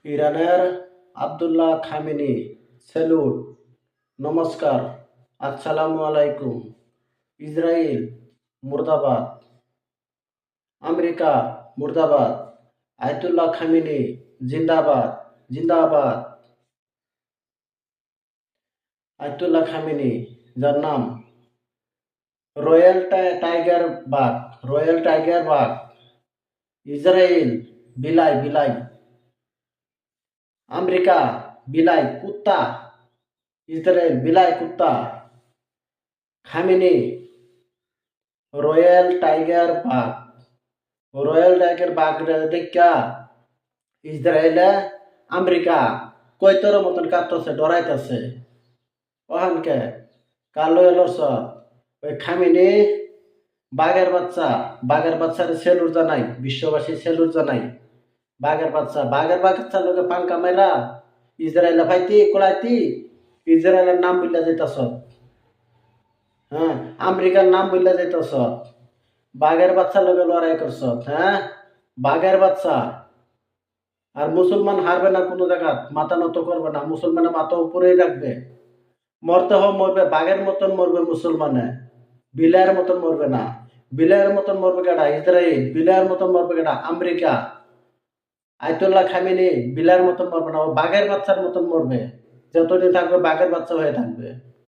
ইরানের Abdullah Khamenei salute, নমস্কার, আসসালামু আলাইকুম। ইসরায়েল মুর্দাবাদ, আমেরিকা মুর্দাবাদ, আয়াতুল্লাহ খামেনি জিন্দাবাদ জিন্দাবাদ। আয়াতুল্লাহ খামেনি, যার নাম টাইগার বাঘ, রয়্যাল টাইগার বাঘ। ইসরায়েল বিলাই বিলাই, আমেরিকা বিলাই কুত্তা, ইসরায়েল বিলাই কুত্তা। খামেনি রয়্যাল টাইগার বাঘ, রয়্যাল টাইগার বাঘ দেখা ইসরায়েলে আমেরিকা কৈতর মতন কাঁপতেছে, ডরাইতেছে। ওহানকে কার লয়ে লড়ছ? ওই খামেনি বাঘের বাচ্চার সেলুর জানাই, বিশ্ববাসী সেলুর জানাই। বাঘের বাচ্চার লোকে পাঙ্কা মেরা ইসরায়েলে ভাইতি কোলাইতি ইসরায়েলের নাম বললা যাইতাছ। হ্যাঁ, আমেরিকার নাম বললা যাইতাছ। বাঘের বাচ্চার লোকে লড়াই করছ। হ্যাঁ, বাঘের বাচ্চা। আর মুসলমান হারবে না কোনো জায়গা, মাথা নত করবে না, মুসলমানের মাথা উপরেই রাখবে। মরতে হোক মরবে, বাঘের মতন মরবে মুসলমানে, বিলাইয়ের মতন মরবে না। বিলাইয়ের মতন মরবে কেডা? ইসরায়েল। বিলাইয়ের মতন মরবে কেডা? আমেরিকা। আয়াতুল্লাহ খামেনি বিলাইয়ের মতন মরবে না, ও বাঘের বাচ্চার মতন মরবে। যতদিন থাকবে বাঘের বাচ্চা হয়ে থাকবে।